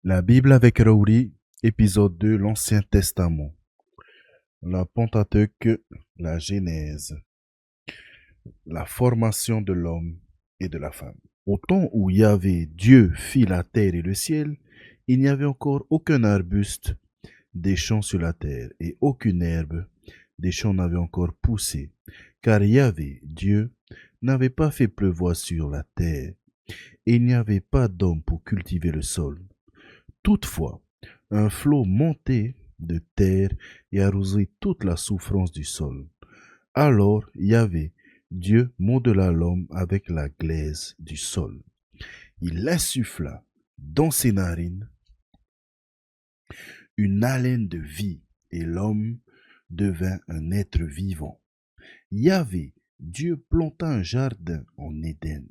La Bible avec Raouri, épisode 2, l'Ancien Testament. La Pentateuque, la Genèse, la formation de l'homme et de la femme. Au temps où Yahvé, Dieu, fit la terre et le ciel, il n'y avait encore aucun arbuste des champs sur la terre, et aucune herbe des champs n'avait encore poussé, car Yahvé, Dieu, n'avait pas fait pleuvoir sur la terre, et il n'y avait pas d'homme pour cultiver le sol. Toutefois, un flot montait de terre et arrosait toute la souffrance du sol. Alors Yahvé, Dieu, modela l'homme avec la glaise du sol. Il insuffla dans ses narines une haleine de vie, et l'homme devint un être vivant. Yahvé, Dieu, planta un jardin en Éden,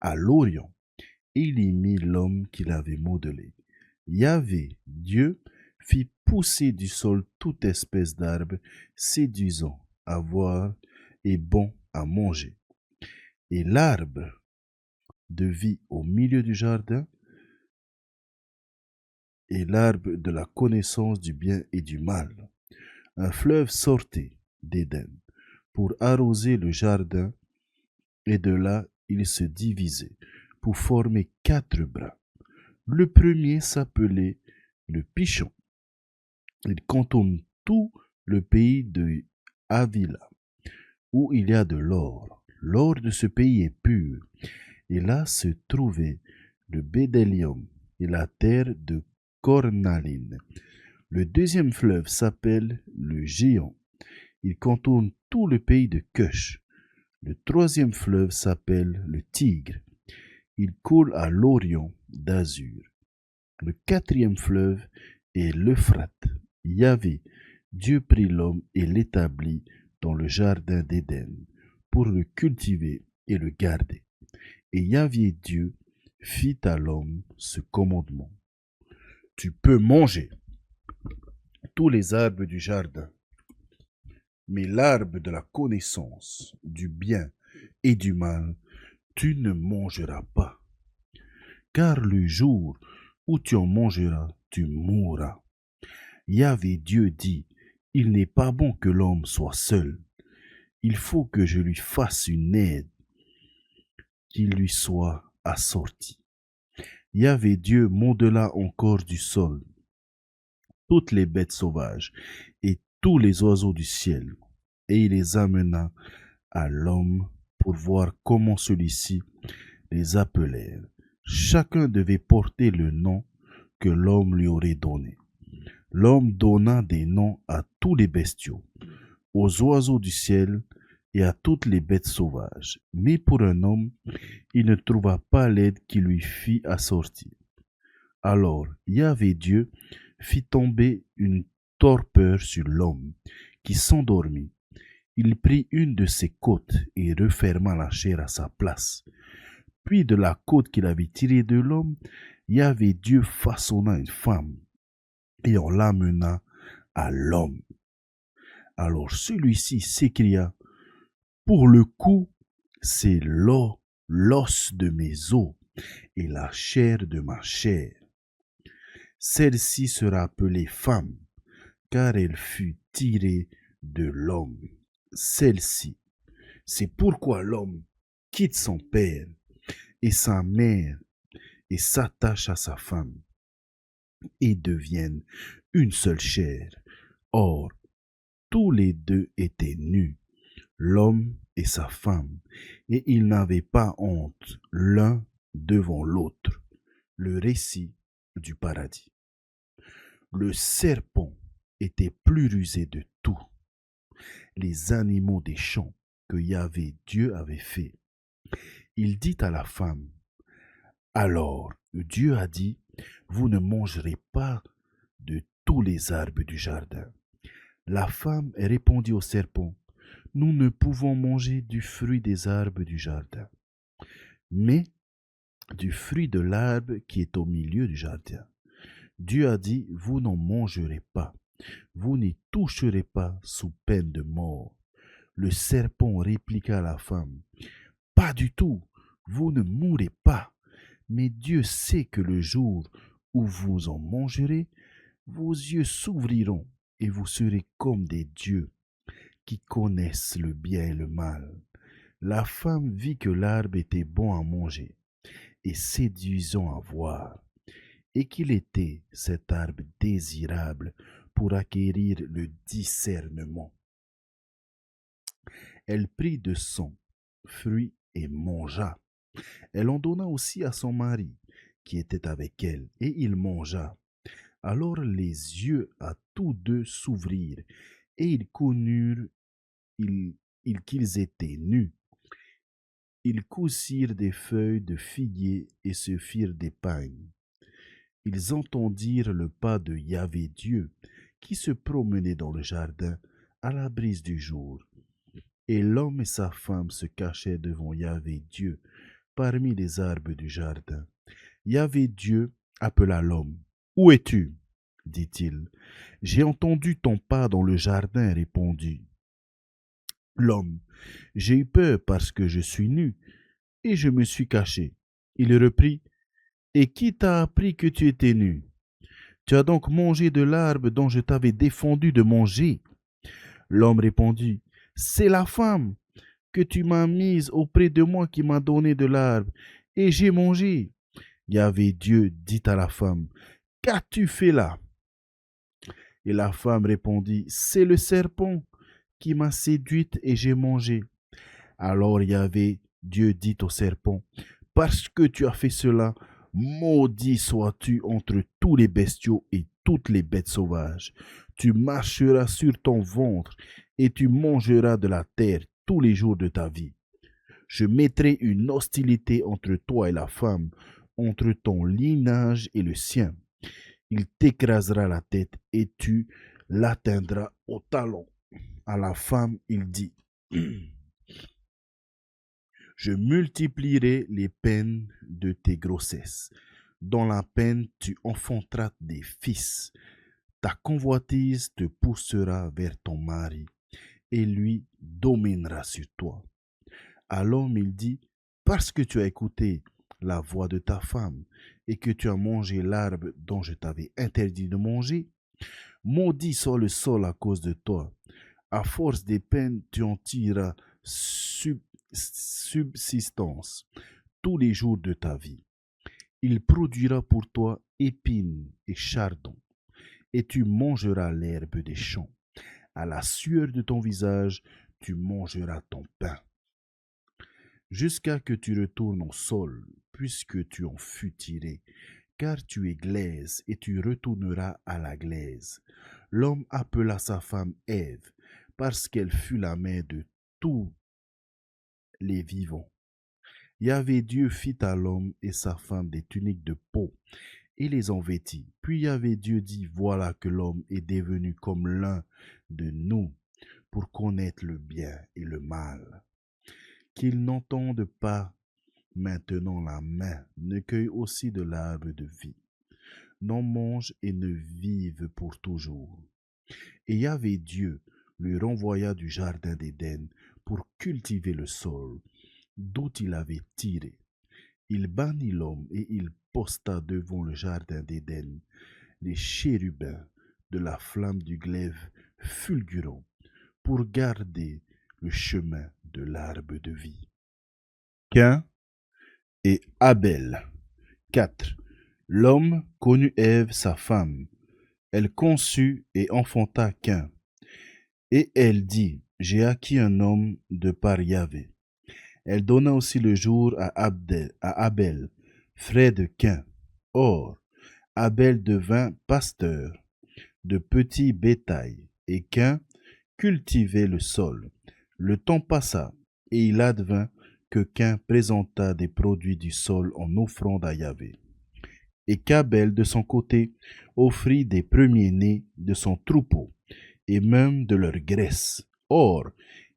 à l'Orient, et il y mit l'homme qu'il avait modelé. Yahvé, Dieu, fit pousser du sol toute espèce d'arbre séduisant à voir et bon à manger. Et l'arbre de vie au milieu du jardin, et l'arbre de la connaissance du bien et du mal. Un fleuve sortait d'Éden pour arroser le jardin, et de là il se divisait pour former 4 bras. Le premier s'appelait le Pichon. Il contourne tout le pays de Havila, où il y a de l'or. L'or de ce pays est pur, et là se trouvait le Bédélium et la terre de Cornaline. Le deuxième fleuve s'appelle le Géant. Il contourne tout le pays de Cush. Le troisième fleuve s'appelle le Tigre. Il coule à l'orient d'Azur. Le quatrième fleuve est l'Euphrate. Yahvé, Dieu prit l'homme et l'établit dans le jardin d'Éden pour le cultiver et le garder. Et Yahvé, Dieu, fit à l'homme ce commandement. Tu peux manger tous les arbres du jardin, mais l'arbre de la connaissance du bien et du mal, tu ne mangeras pas. Car le jour où tu en mangeras, tu mourras. Yahvé Dieu dit, il n'est pas bon que l'homme soit seul. Il faut que je lui fasse une aide qui lui soit assortie. Yahvé Dieu modela encore du sol toutes les bêtes sauvages et tous les oiseaux du ciel, et il les amena à l'homme pour voir comment celui-ci les appelait. Chacun devait porter le nom que l'homme lui aurait donné. L'homme donna des noms à tous les bestiaux, aux oiseaux du ciel et à toutes les bêtes sauvages. Mais pour un homme, il ne trouva pas l'aide qui lui fît assortir. Alors Yahvé Dieu fit tomber une torpeur sur l'homme, qui s'endormit. Il prit une de ses côtes et referma la chair à sa place. Puis de la côte qu'il avait tirée de l'homme, Yahvé Dieu façonna une femme, et on l'amena à l'homme. Alors celui-ci s'écria, pour le coup, c'est l'os de mes os et la chair de ma chair. Celle-ci sera appelée femme, car elle fut tirée de l'homme. Celle-ci, c'est pourquoi l'homme quitte son père et sa mère et s'attache à sa femme, et deviennent une seule chair. Or, tous les deux étaient nus, l'homme et sa femme, et ils n'avaient pas honte l'un devant l'autre. Le récit du paradis. Le serpent était plus rusé de tous les animaux des champs que Yahvé Dieu avait fait. Il dit à la femme, alors Dieu a dit, vous ne mangerez pas de tous les arbres du jardin. La femme répondit au serpent, nous ne pouvons manger du fruit des arbres du jardin, mais du fruit de l'arbre qui est au milieu du jardin. Dieu a dit, vous n'en mangerez pas, vous n'y toucherez pas sous peine de mort. Le serpent répliqua à la femme, pas du tout, vous ne mourrez pas, mais Dieu sait que le jour où vous en mangerez, vos yeux s'ouvriront et vous serez comme des dieux qui connaissent le bien et le mal. La femme vit que l'arbre était bon à manger et séduisant à voir, et qu'il était cet arbre désirable pour acquérir le discernement. Elle prit de son fruit et mangea. Elle en donna aussi à son mari, qui était avec elle, et il mangea. Alors les yeux à tous deux s'ouvrirent, et ils connurent qu'ils étaient nus. Ils cousurent des feuilles de figuier et se firent des pagnes. Ils entendirent le pas de Yahvé Dieu, qui se promenait dans le jardin à la brise du jour. Et l'homme et sa femme se cachaient devant Yahvé Dieu parmi les arbres du jardin. Yahvé Dieu appela l'homme. Où es-tu? Dit-il. J'ai entendu ton pas dans le jardin, répondit l'homme. J'ai eu peur parce que je suis nu, et je me suis caché. Il reprit. Et qui t'a appris que tu étais nu? Tu as donc mangé de l'arbre dont je t'avais défendu de manger. L'homme répondit. C'est la femme que tu m'as mise auprès de moi qui m'a donné de l'arbre, et j'ai mangé. Yahvé Dieu dit à la femme, qu'as-tu fait là? Et la femme répondit, c'est le serpent qui m'a séduite et j'ai mangé. Alors Yahvé Dieu dit au serpent, parce que tu as fait cela, maudit sois-tu entre tous les bestiaux et toutes les bêtes sauvages. Tu marcheras sur ton ventre et tu mangeras de la terre tous les jours de ta vie. Je mettrai une hostilité entre toi et la femme, entre ton lignage et le sien. Il t'écrasera la tête et tu l'atteindras au talon. À la femme, il dit, je multiplierai les peines de tes grossesses. Dans la peine, tu enfanteras des fils. Ta convoitise te poussera vers ton mari, et lui dominera sur toi. À l'homme, il dit, parce que tu as écouté la voix de ta femme, et que tu as mangé l'arbre dont je t'avais interdit de manger, maudit soit le sol à cause de toi. À force des peines, tu en tireras subsistance tous les jours de ta vie. Il produira pour toi épines et chardons, et tu mangeras l'herbe des champs. À la sueur de ton visage, tu mangeras ton pain, jusqu'à que tu retournes au sol, puisque tu en fus tiré, car tu es glaise, et tu retourneras à la glaise. L'homme appela sa femme Ève, parce qu'elle fut la mère de tous les vivants. Yahvé Dieu fit à l'homme et sa femme des tuniques de peau, et les en vêtit. Puis Yahvé Dieu dit, voilà que l'homme est devenu comme l'un de nous, pour connaître le bien et le mal. Qu'il n'entende pas maintenant la main, ne cueille aussi de l'arbre de vie, n'en mange et ne vive pour toujours. Et Yahvé Dieu lui renvoya du jardin d'Éden pour cultiver le sol d'où il avait tiré. Il bannit l'homme et il posta devant le jardin d'Éden les chérubins de la flamme du glaive fulgurant pour garder le chemin de l'arbre de vie. Cain et Abel. 4. L'homme connut Ève, sa femme. Elle conçut et enfanta Cain. Et elle dit, j'ai acquis un homme de par Yahvé. Elle donna aussi le jour à Abel, frère de Cain. Or, Abel devint pasteur de petits bétail, et Cain cultivait le sol. Le temps passa, et il advint que Cain présenta des produits du sol en offrande à Yahvé. Et qu'Abel, de son côté, offrit des premiers-nés de son troupeau, et même de leur graisse. Or,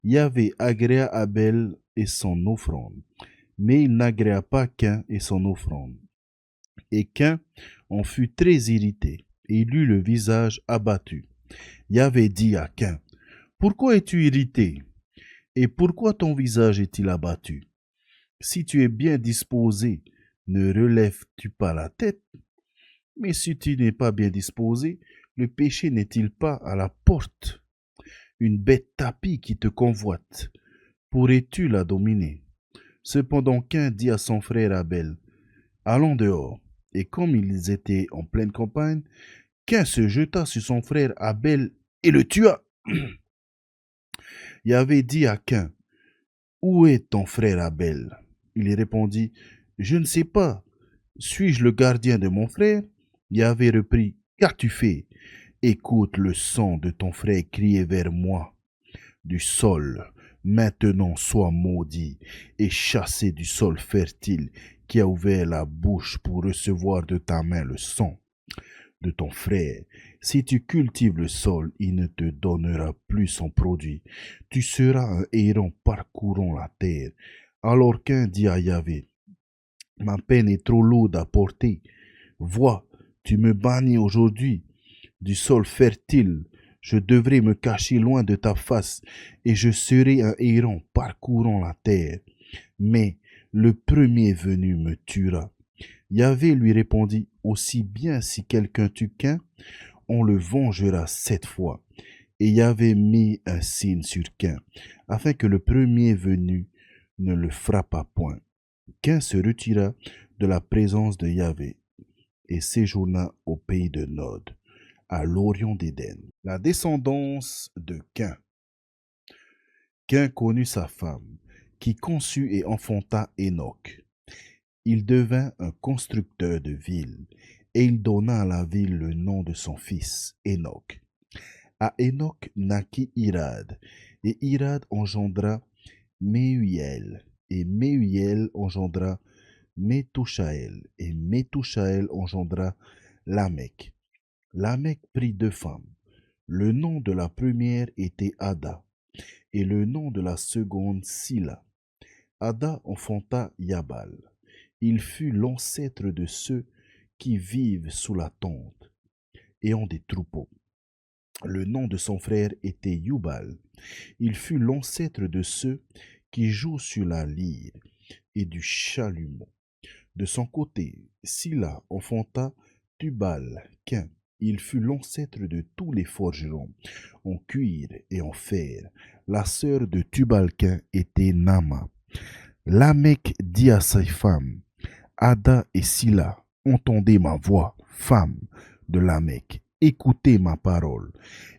Yahvé agréa Abel et son offrande, mais il n'agréa pas Cain et son offrande. Et Cain en fut très irrité, et il eut le visage abattu. Yahvé dit à Cain, pourquoi es-tu irrité? Et pourquoi ton visage est-il abattu? Si tu es bien disposé, ne relèves-tu pas la tête? Mais si tu n'es pas bien disposé, le péché n'est-il pas à la porte? Une bête tapie qui te convoite, pourrais-tu la dominer? Cependant Cain dit à son frère Abel, allons dehors. Et comme ils étaient en pleine campagne, Cain se jeta sur son frère Abel et le tua. Yahvé dit à Cain, où est ton frère Abel? Il répondit, je ne sais pas. Suis-je le gardien de mon frère? Yahvé reprit, qu'as-tu fait? Écoute le son de ton frère crier vers moi du sol. Maintenant sois maudit et chassé du sol fertile qui a ouvert la bouche pour recevoir de ta main le sang de ton frère. Si tu cultives le sol, il ne te donnera plus son produit. Tu seras un héron parcourant la terre. Alors qu'un dit à Yahvé, ma peine est trop lourde à porter. Vois, tu me bannis aujourd'hui du sol fertile. Je devrais me cacher loin de ta face, et je serai un héron parcourant la terre. Mais le premier venu me tuera. Yahvé lui répondit, aussi bien si quelqu'un tue qu'un, on le vengera 7 fois. Et Yahvé mit un signe sur Cain, afin que le premier venu ne le frappât point. Cain se retira de la présence de Yahvé et séjourna au pays de Nod, à l'orient d'Éden. La descendance de Cain. Cain connut sa femme, qui conçut et enfanta Enoch. Il devint un constructeur de villes, et il donna à la ville le nom de son fils, Enoch. À Enoch naquit Irad, et Irad engendra Méhuiel, et Méhuiel engendra Métouchaël, et Métouchaël engendra Lamech. Lamech prit 2 femmes. Le nom de la première était Ada, et le nom de la seconde Silla. Ada enfanta Yabal. Il fut l'ancêtre de ceux qui vivent sous la tente et ont des troupeaux. Le nom de son frère était Yubal. Il fut l'ancêtre de ceux qui jouent sur la lyre et du chalumeau. De son côté, Silla enfanta Tubal-Cain. Il fut l'ancêtre de tous les forgerons en cuir et en fer. La sœur de Tubal-Cain était Nama. Lamech dit à ses femmes, Ada et Silla, entendez ma voix, femme de Lamech, écoutez ma parole.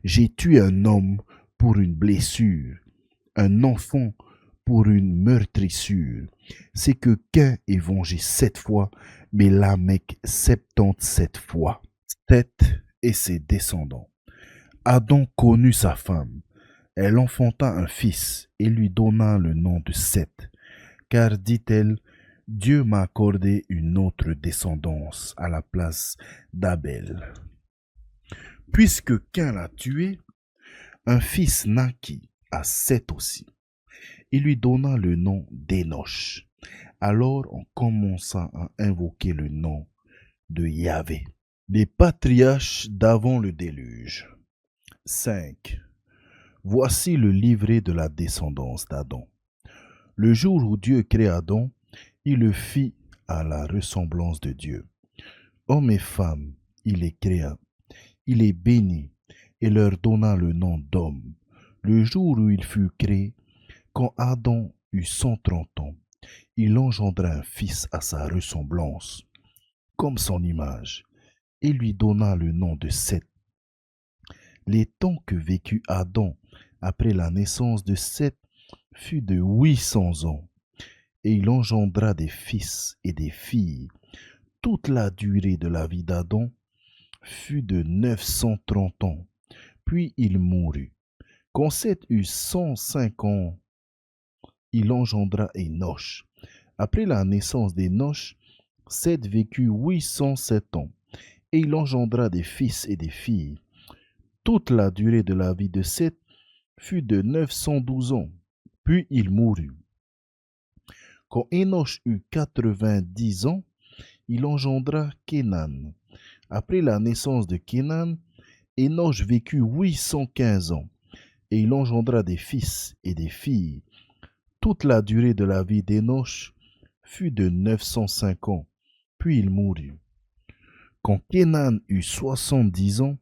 J'ai tué un homme pour une blessure, un enfant pour une meurtrissure. C'est que Cain est vengé 7 fois, mais Lamech 77 fois. Seth et ses descendants. Adam connut sa femme. Elle enfanta un fils et lui donna le nom de Seth, car, dit-elle, Dieu m'a accordé une autre descendance à la place d'Abel. Puisque Cain l'a tué, un fils naquit à Seth aussi. Il lui donna le nom d'Énoch. Alors on commença à invoquer le nom de Yahvé. Les patriarches d'avant le déluge. 5. Voici le livret de la descendance d'Adam. Le jour où Dieu créa Adam, il le fit à la ressemblance de Dieu. Hommes et femmes, il les créa. Il les bénit et leur donna le nom d'homme. Le jour où il fut créé, quand Adam eut 130 ans, il engendra un fils à sa ressemblance, comme son image, et lui donna le nom de Seth. Les temps que vécut Adam après la naissance de Seth fut de 800 ans, et il engendra des fils et des filles. Toute la durée de la vie d'Adam fut de 930 ans, puis il mourut. Quand Seth eut 105 ans, il engendra Énoch. Après la naissance d'Énoch, Seth vécut 807 ans, et il engendra des fils et des filles. Toute la durée de la vie de Seth fut de 912 ans, puis il mourut. Quand Énoch eut 90 ans, il engendra Kénan. Après la naissance de Kénan, Énoch vécut 815 ans, et il engendra des fils et des filles. Toute la durée de la vie d'Énoch fut de 905 ans, puis il mourut. Quand Kénan eut 70 ans,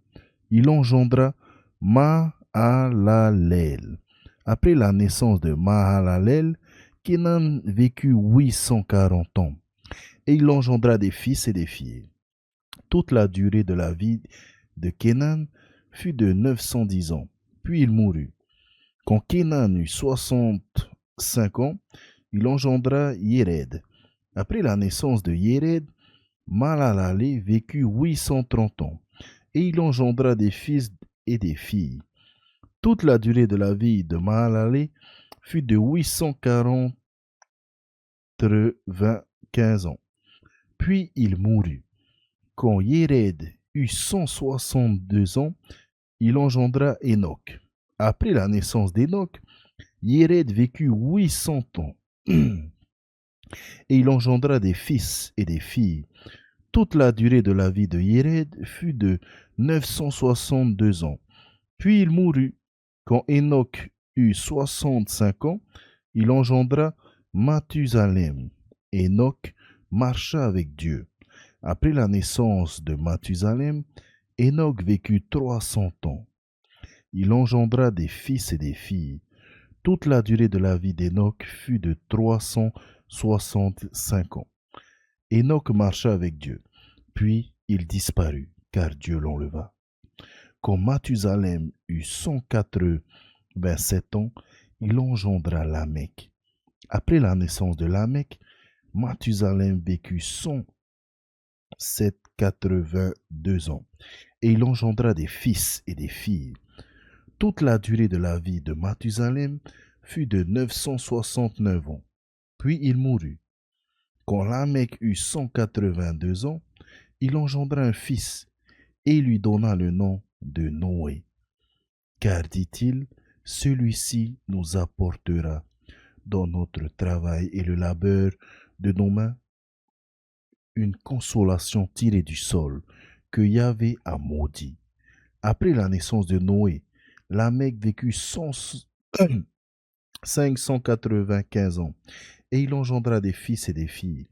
il engendra Mahalalel. Après la naissance de Mahalalel, Kénan vécut 840 ans, et il engendra des fils et des filles. Toute la durée de la vie de Kénan fut de 910 ans, puis il mourut. Quand Kénan eut 65 ans, il engendra Yéred. Après la naissance de Yéred, Mahalalel vécut 830 ans, et il engendra des fils et des filles. Toute la durée de la vie de Mahalalel fut de 895 ans. Puis il mourut. Quand Yéred eut 162 ans, il engendra Enoch. Après la naissance d'Enoch, Yéred vécut 800 ans. Et il engendra des fils et des filles. Toute la durée de la vie de Yéred fut de 962 ans. Puis il mourut. Quand Enoch eut 65 ans, il engendra Mathusalem. Enoch marcha avec Dieu. Après la naissance de Mathusalem, Enoch vécut 300 ans. Il engendra des fils et des filles. Toute la durée de la vie d'Enoch fut de 365 ans. Enoch marcha avec Dieu. Puis il disparut, car Dieu l'enleva. Quand Mathusalem eut 187 ans, il engendra Lamech. Après la naissance de Lamech, Mathusalem vécut 182 ans, et il engendra des fils et des filles. Toute la durée de la vie de Mathusalem fut de 969 ans. Puis il mourut. Quand Lamech eut 182 ans, il engendra un fils, et lui donna le nom de Noé. Car, dit-il, celui-ci nous apportera dans notre travail et le labeur de nos mains une consolation tirée du sol que Yahvé a maudit. Après la naissance de Noé, Lamech vécut 595 ans, et il engendra des fils et des filles.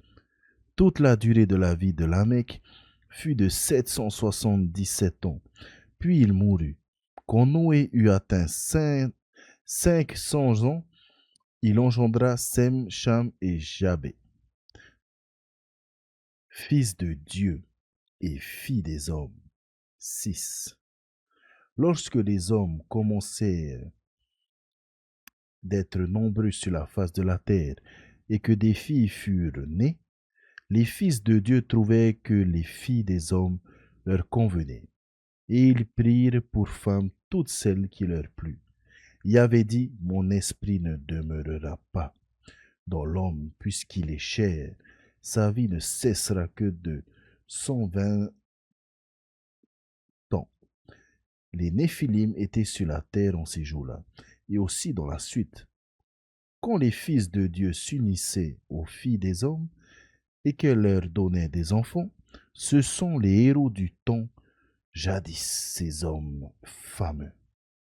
Toute la durée de la vie de Lamech fut de 777 ans, puis il mourut. Quand Noé eut atteint 500 ans, il engendra Sem, Cham et Jabé. Fils de Dieu et fille des hommes. 6. Lorsque les hommes commencèrent d'être nombreux sur la face de la terre et que des filles furent nées, les fils de Dieu trouvaient que les filles des hommes leur convenaient, et ils prirent pour femmes toutes celles qui leur plut. Yahvé dit, mon esprit ne demeurera pas dans l'homme, puisqu'il est chair. Sa vie ne cessera que de 120 ans. Les Néphilim étaient sur la terre en ces jours-là, et aussi dans la suite. Quand les fils de Dieu s'unissaient aux filles des hommes, et qu'elles leur donnaient des enfants, ce sont les héros du temps, jadis ces hommes fameux.